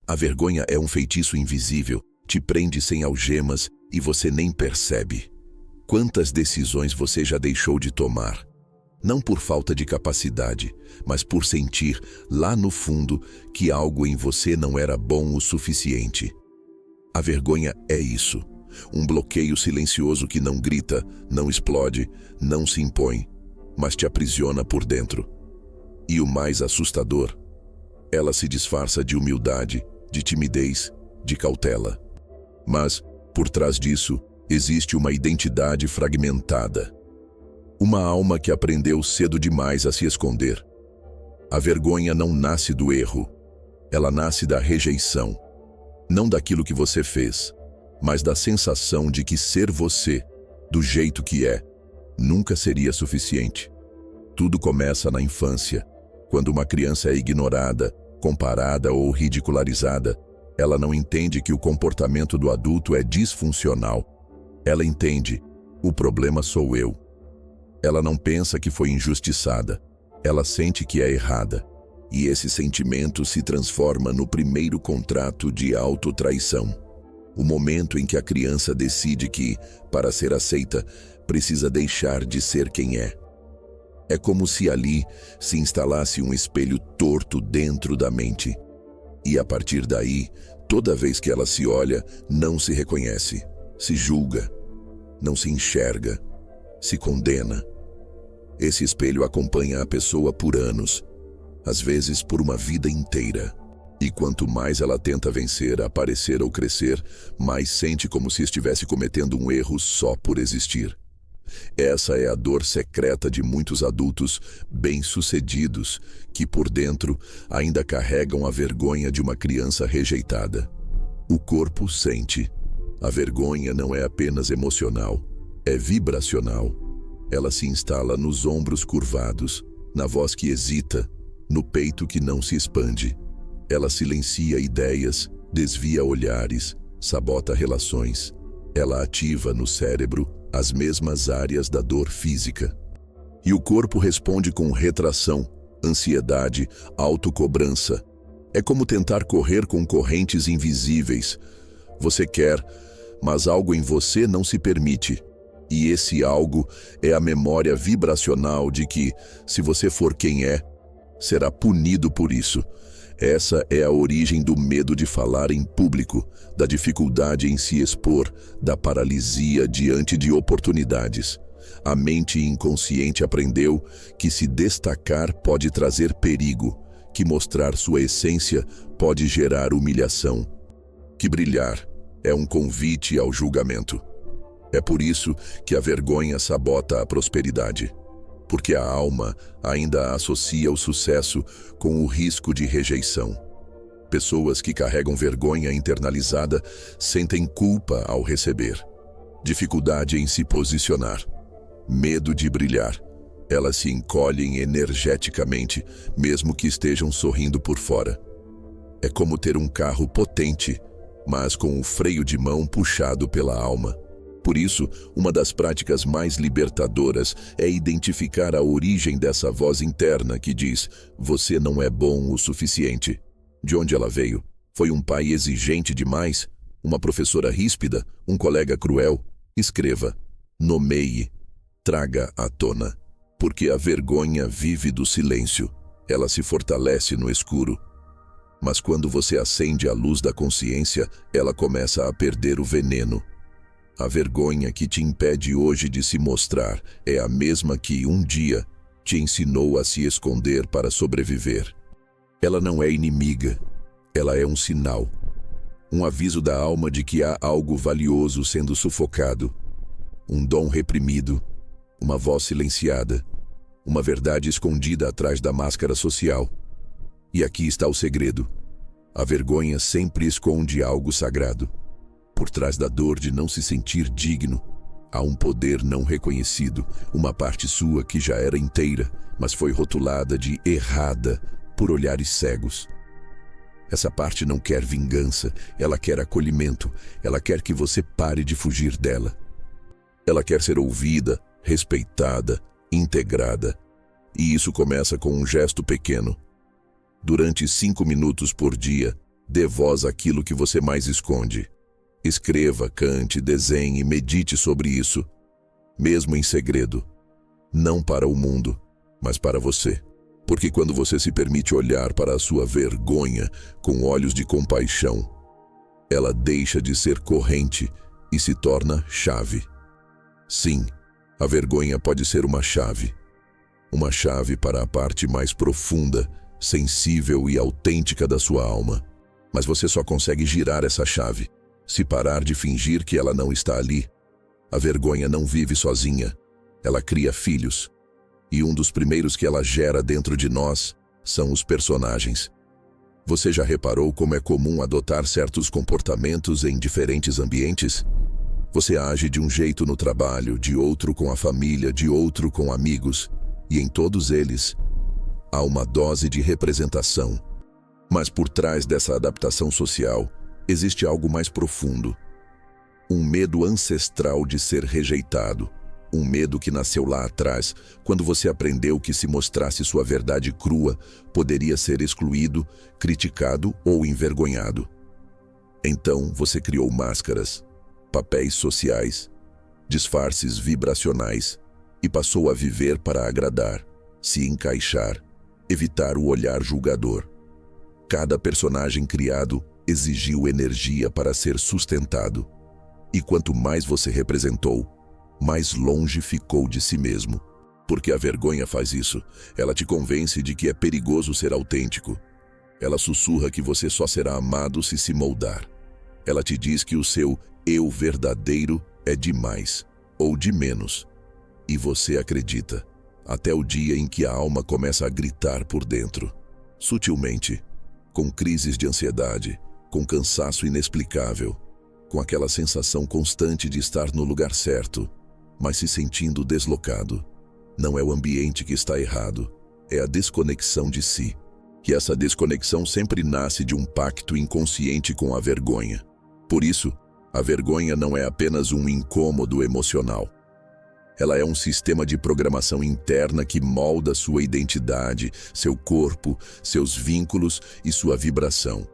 A vergonha é um feitiço invisível, te prende sem algemas e você nem percebe. Quantas decisões você já deixou de tomar? Não por falta de capacidade, mas por sentir, lá no fundo, que algo em você não era bom o suficiente. A vergonha é isso, um bloqueio silencioso que não grita, não explode, não se impõe, mas te aprisiona por dentro. E o mais assustador, ela se disfarça de humildade, de timidez, de cautela. Mas, por trás disso, existe uma identidade fragmentada. Uma alma que aprendeu cedo demais a se esconder. A vergonha não nasce do erro, ela nasce da rejeição. Não daquilo que você fez, mas da sensação de que ser você, do jeito que é, nunca seria suficiente. Tudo começa na infância, quando uma criança é ignorada, comparada ou ridicularizada. Ela não entende que o comportamento do adulto é disfuncional. Ela entende, o problema sou eu. Ela não pensa que foi injustiçada. Ela sente que é errada. E esse sentimento se transforma no primeiro contrato de autotraição. O momento em que a criança decide que, para ser aceita, precisa deixar de ser quem é. É como se ali se instalasse um espelho torto dentro da mente. E a partir daí, toda vez que ela se olha, não se reconhece, se julga, não se enxerga, se condena. Esse espelho acompanha a pessoa por anos, às vezes por uma vida inteira. E quanto mais ela tenta vencer, aparecer ou crescer, mais sente como se estivesse cometendo um erro só por existir. Essa é a dor secreta de muitos adultos bem-sucedidos que, por dentro, ainda carregam a vergonha de uma criança rejeitada. O corpo sente. A vergonha não é apenas emocional, é vibracional. Ela se instala nos ombros curvados, na voz que hesita, no peito que não se expande. Ela silencia ideias, desvia olhares, sabota relações. Ela ativa no cérebro as mesmas áreas da dor física. E o corpo responde com retração, ansiedade, autocobrança. É como tentar correr com correntes invisíveis. Você quer, mas algo em você não se permite. E esse algo é a memória vibracional de que, se você for quem é, será punido por isso. Essa é a origem do medo de falar em público, da dificuldade em se expor, da paralisia diante de oportunidades. A mente inconsciente aprendeu que se destacar pode trazer perigo, que mostrar sua essência pode gerar humilhação, que brilhar é um convite ao julgamento. É por isso que a vergonha sabota a prosperidade. Porque a alma ainda associa o sucesso com o risco de rejeição. Pessoas que carregam vergonha internalizada sentem culpa ao receber, dificuldade em se posicionar, medo de brilhar. Elas se encolhem energeticamente, mesmo que estejam sorrindo por fora. É como ter um carro potente, mas com o freio de mão puxado pela alma. Por isso, uma das práticas mais libertadoras é identificar a origem dessa voz interna que diz: você não é bom o suficiente. De onde ela veio? Foi um pai exigente demais? Uma professora ríspida? Um colega cruel? Escreva, nomeie, traga à tona. Porque a vergonha vive do silêncio. Ela se fortalece no escuro. Mas quando você acende a luz da consciência, ela começa a perder o veneno. A vergonha que te impede hoje de se mostrar é a mesma que, um dia, te ensinou a se esconder para sobreviver. Ela não é inimiga, ela é um sinal. Um aviso da alma de que há algo valioso sendo sufocado. Um dom reprimido, uma voz silenciada, uma verdade escondida atrás da máscara social. E aqui está o segredo. A vergonha sempre esconde algo sagrado. Por trás da dor de não se sentir digno, há um poder não reconhecido, uma parte sua que já era inteira, mas foi rotulada de errada por olhares cegos. Essa parte não quer vingança, ela quer acolhimento, ela quer que você pare de fugir dela. Ela quer ser ouvida, respeitada, integrada. E isso começa com um gesto pequeno. Durante 5 minutos por dia, Dê voz àquilo que você mais esconde. Escreva, cante, desenhe, medite sobre isso, mesmo em segredo. Não para o mundo, mas para você. Porque quando você se permite olhar para a sua vergonha com olhos de compaixão, ela deixa de ser corrente e se torna chave. Sim, a vergonha pode ser uma chave. Uma chave para a parte mais profunda, sensível e autêntica da sua alma. Mas você só consegue girar essa chave se parar de fingir que ela não está ali. A vergonha não vive sozinha. Ela cria filhos. E um dos primeiros que ela gera dentro de nós são os personagens. Você já reparou como é comum adotar certos comportamentos em diferentes ambientes? Você age de um jeito no trabalho, de outro com a família, de outro com amigos, e em todos eles há uma dose de representação. Mas por trás dessa adaptação social existe algo mais profundo. Um medo ancestral de ser rejeitado. Um medo que nasceu lá atrás, quando você aprendeu que se mostrasse sua verdade crua, poderia ser excluído, criticado ou envergonhado. Então você criou máscaras, papéis sociais, disfarces vibracionais e passou a viver para agradar, se encaixar, evitar o olhar julgador. Cada personagem criado exigiu energia para ser sustentado. E quanto mais você representou, mais longe ficou de si mesmo. Porque a vergonha faz isso. Ela te convence de que é perigoso ser autêntico. Ela sussurra que você só será amado se moldar. Ela te diz que o seu eu verdadeiro é demais, ou de menos. E você acredita, até o dia em que a alma começa a gritar por dentro. Sutilmente, com crises de ansiedade, com cansaço inexplicável, com aquela sensação constante de estar no lugar certo, mas se sentindo deslocado. Não é o ambiente que está errado, é a desconexão de si. E essa desconexão sempre nasce de um pacto inconsciente com a vergonha. Por isso, a vergonha não é apenas um incômodo emocional. Ela é um sistema de programação interna que molda sua identidade, seu corpo, seus vínculos e sua vibração.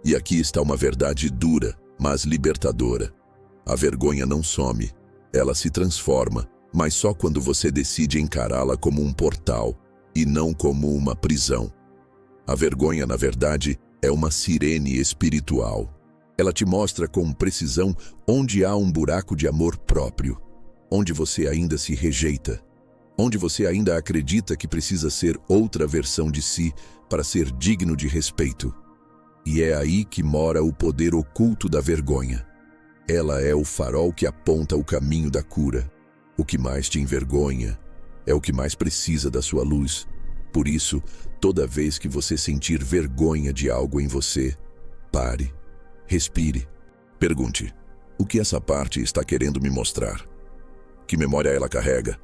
E aqui está uma verdade dura, mas libertadora. A vergonha não some. Ela se transforma, mas só quando você decide encará-la como um portal e não como uma prisão. A vergonha, na verdade, é uma sirene espiritual. Ela te mostra com precisão onde há um buraco de amor próprio, onde você ainda se rejeita, onde você ainda acredita que precisa ser outra versão de si para ser digno de respeito. E é aí que mora o poder oculto da vergonha. Ela é o farol que aponta o caminho da cura. O que mais te envergonha é o que mais precisa da sua luz. Por isso, toda vez que você sentir vergonha de algo em você, pare, respire, pergunte: o que essa parte está querendo me mostrar? Que memória ela carrega?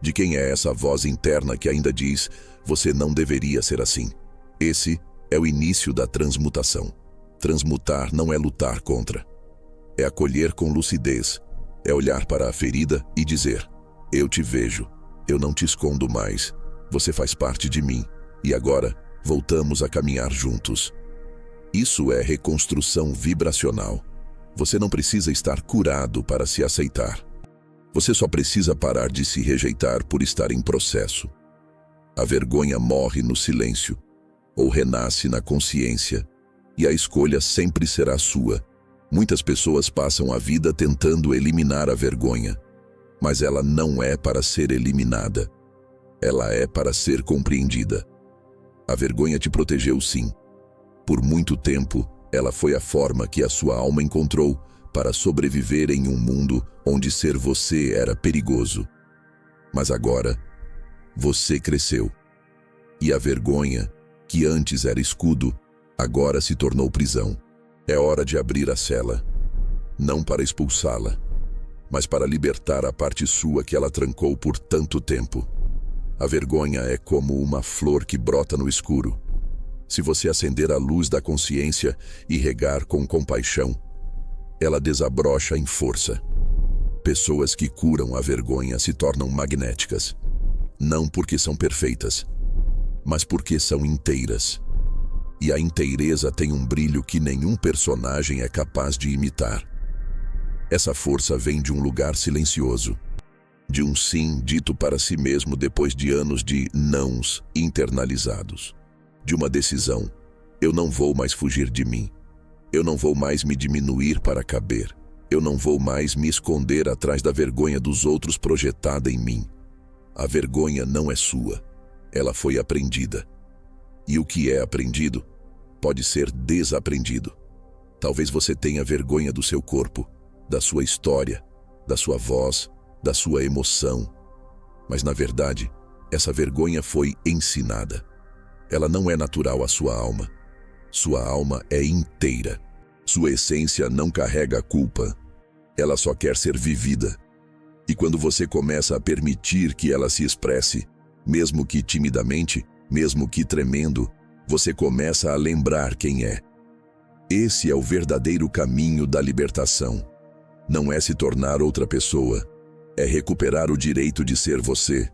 De quem é essa voz interna que ainda diz: você não deveria ser assim? Esse é o início da transmutação. Transmutar não é lutar contra. É acolher com lucidez. É olhar para a ferida e dizer: eu te vejo, eu não te escondo mais. Você faz parte de mim. E agora, voltamos a caminhar juntos. Isso é reconstrução vibracional. Você não precisa estar curado para se aceitar. Você só precisa parar de se rejeitar por estar em processo. A vergonha morre no silêncio, ou renasce na consciência, e a escolha sempre será sua. Muitas pessoas passam a vida tentando eliminar a vergonha, mas ela não é para ser eliminada. Ela é para ser compreendida. A vergonha te protegeu, sim. Por muito tempo, ela foi a forma que a sua alma encontrou para sobreviver em um mundo onde ser você era perigoso. Mas agora, você cresceu. E a vergonha, que antes era escudo, agora se tornou prisão. É hora de abrir a cela, não para expulsá-la, mas para libertar a parte sua que ela trancou por tanto tempo. A vergonha é como uma flor que brota no escuro. Se você acender a luz da consciência e regar com compaixão, ela desabrocha em força. Pessoas que curam a vergonha se tornam magnéticas, não porque são perfeitas, mas porque são inteiras. E a inteireza tem um brilho que nenhum personagem é capaz de imitar. Essa força vem de um lugar silencioso, de um sim dito para si mesmo depois de anos de nãos internalizados, de uma decisão: eu não vou mais fugir de mim, eu não vou mais me diminuir para caber, eu não vou mais me esconder atrás da vergonha dos outros projetada em mim. A vergonha não é sua, ela foi aprendida. E o que é aprendido pode ser desaprendido. Talvez você tenha vergonha do seu corpo, da sua história, da sua voz, da sua emoção. Mas, na verdade, essa vergonha foi ensinada. Ela não é natural à sua alma. Sua alma é inteira. Sua essência não carrega a culpa. Ela só quer ser vivida. E quando você começa a permitir que ela se expresse, mesmo que timidamente, mesmo que tremendo, você começa a lembrar quem é. Esse é o verdadeiro caminho da libertação. Não é se tornar outra pessoa, é recuperar o direito de ser você,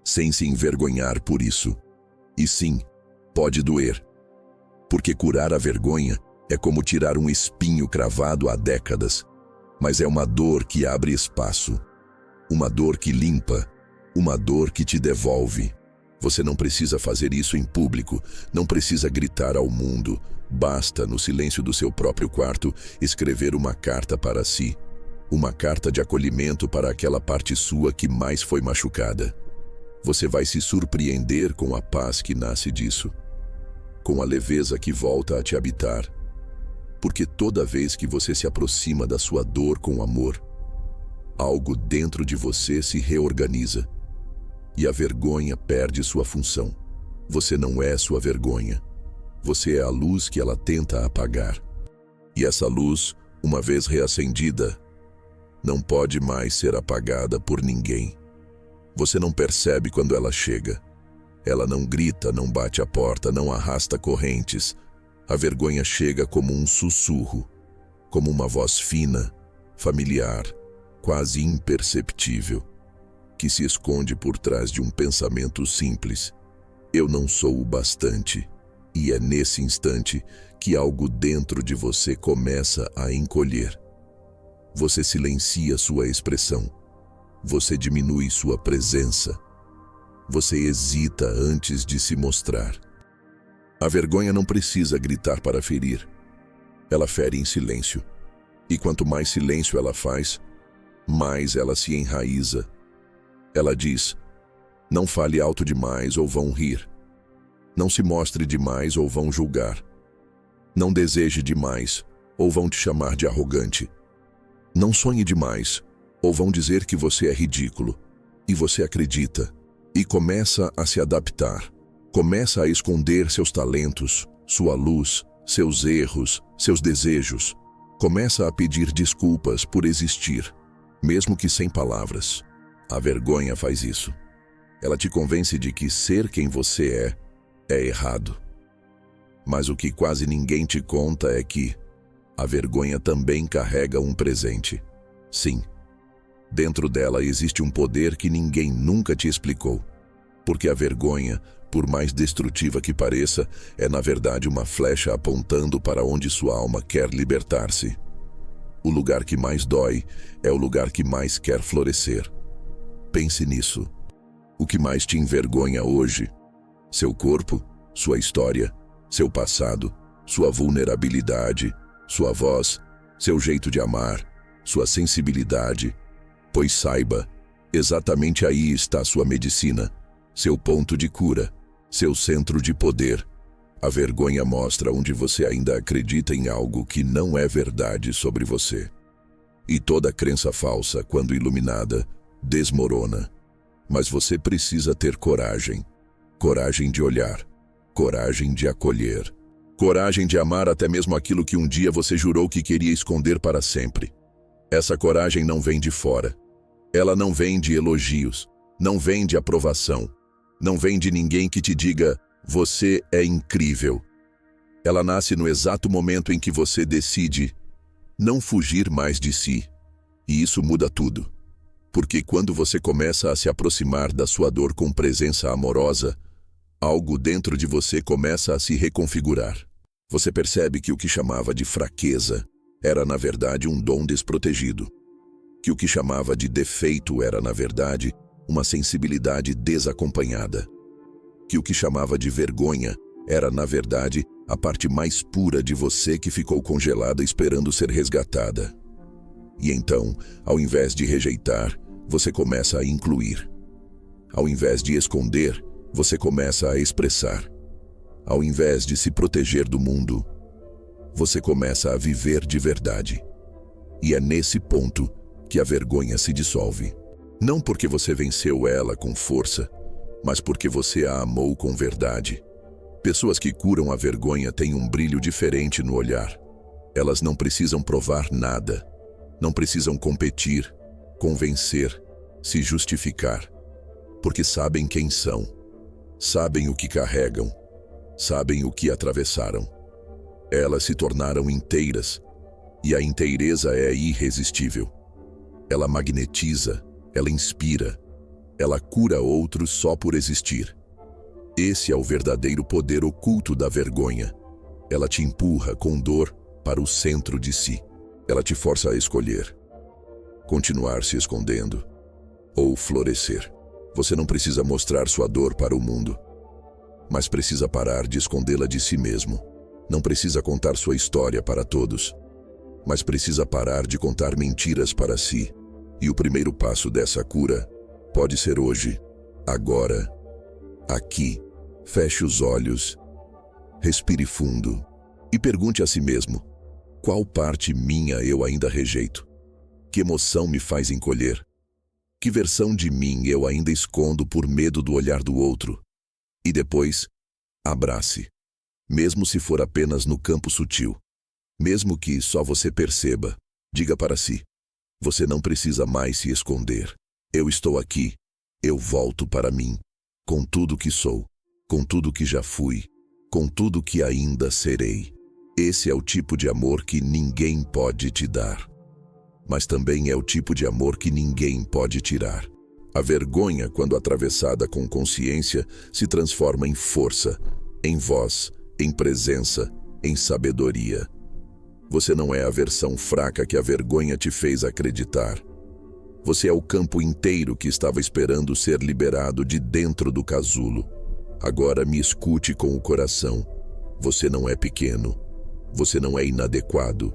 sem se envergonhar por isso. E sim, pode doer, porque curar a vergonha é como tirar um espinho cravado há décadas, mas é uma dor que abre espaço, uma dor que limpa, uma dor que te devolve. Você não precisa fazer isso em público, não precisa gritar ao mundo. Basta, no silêncio do seu próprio quarto, escrever uma carta para si. Uma carta de acolhimento para aquela parte sua que mais foi machucada. Você vai se surpreender com a paz que nasce disso, com a leveza que volta a te habitar. Porque toda vez que você se aproxima da sua dor com amor, algo dentro de você se reorganiza. E a vergonha perde sua função. Você não é sua vergonha. Você é a luz que ela tenta apagar. E essa luz, uma vez reacendida, não pode mais ser apagada por ninguém. Você não percebe quando ela chega. Ela não grita, não bate a porta, não arrasta correntes. A vergonha chega como um sussurro, como uma voz fina, familiar, quase imperceptível, que se esconde por trás de um pensamento simples: eu não sou o bastante. E é nesse instante que algo dentro de você começa a encolher. Você silencia sua expressão. Você diminui sua presença. Você hesita antes de se mostrar. A vergonha não precisa gritar para ferir. Ela fere em silêncio. E quanto mais silêncio ela faz, mais ela se enraiza. Ela diz: não fale alto demais ou vão rir. Não se mostre demais ou vão julgar. Não deseje demais ou vão te chamar de arrogante. Não sonhe demais ou vão dizer que você é ridículo. E você acredita e começa a se adaptar. Começa a esconder seus talentos, sua luz, seus erros, seus desejos. Começa a pedir desculpas por existir, mesmo que sem palavras. A vergonha faz isso. Ela te convence de que ser quem você é errado. Mas o que quase ninguém te conta é que a vergonha também carrega um presente. Sim, dentro dela existe um poder que ninguém nunca te explicou. Porque a vergonha, por mais destrutiva que pareça, é na verdade uma flecha apontando para onde sua alma quer libertar-se. O lugar que mais dói é o lugar que mais quer florescer. Pense nisso. O que mais te envergonha hoje? Seu corpo, sua história, seu passado, sua vulnerabilidade, sua voz, seu jeito de amar, sua sensibilidade. Pois saiba, exatamente aí está sua medicina, seu ponto de cura, seu centro de poder. A vergonha mostra onde você ainda acredita em algo que não é verdade sobre você. E toda crença falsa, quando iluminada, desmorona. Mas você precisa ter coragem. Coragem de olhar. Coragem de acolher. Coragem de amar até mesmo aquilo que um dia você jurou que queria esconder para sempre. Essa coragem não vem de fora. Ela não vem de elogios. Não vem de aprovação. Não vem de ninguém que te diga: você é incrível. Ela nasce no exato momento em que você decide não fugir mais de si. E isso muda tudo. Porque quando você começa a se aproximar da sua dor com presença amorosa, Algo dentro de você começa a se reconfigurar. Você percebe que o que chamava de fraqueza era, na verdade, um dom desprotegido. Que o que chamava de defeito era, na verdade, uma sensibilidade desacompanhada. Que o que chamava de vergonha era, na verdade, a parte mais pura de você que ficou congelada esperando ser resgatada. E então, ao invés de rejeitar, você começa a incluir. Ao invés de esconder, você começa a expressar. Ao invés de se proteger do mundo, você começa a viver de verdade. E é nesse ponto que a vergonha se dissolve. Não porque você venceu ela com força, mas porque você a amou com verdade. Pessoas que curam a vergonha têm um brilho diferente no olhar. Elas não precisam provar nada. Não precisam competir, convencer, se justificar. Porque sabem quem são. Sabem o que carregam. Sabem o que atravessaram. Elas se tornaram inteiras. E a inteireza é irresistível. Ela magnetiza, ela inspira. Ela cura outros só por existir. Esse é o verdadeiro poder oculto da vergonha. Ela te empurra com dor para o centro de si. Ela te força a escolher. Continuar se escondendo ou florescer. Você não precisa mostrar sua dor para o mundo, mas precisa parar de escondê-la de si mesmo. Não precisa contar sua história para todos, mas precisa parar de contar mentiras para si. E o primeiro passo dessa cura pode ser hoje, agora, aqui. Feche os olhos, respire fundo e pergunte a si mesmo: qual parte minha eu ainda rejeito? Que emoção me faz encolher? Que versão de mim eu ainda escondo por medo do olhar do outro? E depois, abrace, mesmo se for apenas no campo sutil. Mesmo que só você perceba, diga para si: você não precisa mais se esconder. Eu estou aqui, eu volto para mim, com tudo que sou, com tudo que já fui, com tudo que ainda serei. Esse é o tipo de amor que ninguém pode te dar. Mas também é o tipo de amor que ninguém pode tirar. A vergonha, quando atravessada com consciência, se transforma em força, em voz, em presença, em sabedoria. Você não é a versão fraca que a vergonha te fez acreditar. Você é o campo inteiro que estava esperando ser liberado de dentro do casulo. Agora me escute com o coração. Você não é pequeno. Você não é inadequado.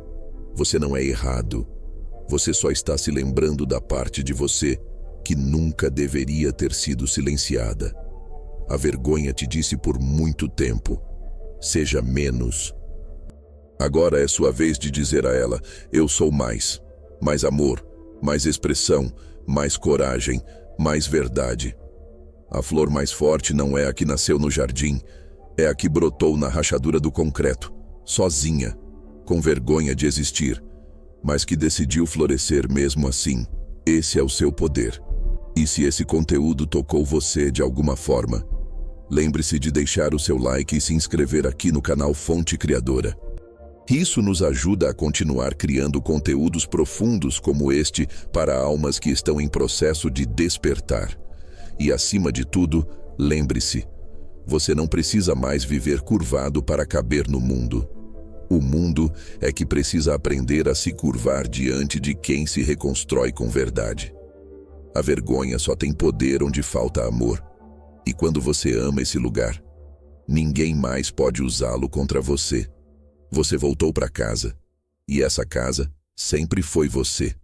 Você não é errado. Você só está se lembrando da parte de você que nunca deveria ter sido silenciada. A vergonha te disse por muito tempo: seja menos. Agora é sua vez de dizer a ela: eu sou mais. Mais amor, mais expressão, mais coragem, mais verdade. A flor mais forte não é a que nasceu no jardim, é a que brotou na rachadura do concreto, sozinha, com vergonha de existir, mas que decidiu florescer mesmo assim. Esse é o seu poder. E se esse conteúdo tocou você de alguma forma, lembre-se de deixar o seu like e se inscrever aqui no canal Fonte Criadora. Isso nos ajuda a continuar criando conteúdos profundos como este para almas que estão em processo de despertar. E acima de tudo, lembre-se, você não precisa mais viver curvado para caber no mundo. O mundo é que precisa aprender a se curvar diante de quem se reconstrói com verdade. A vergonha só tem poder onde falta amor. E quando você ama esse lugar, ninguém mais pode usá-lo contra você. Você voltou para casa, e essa casa sempre foi você.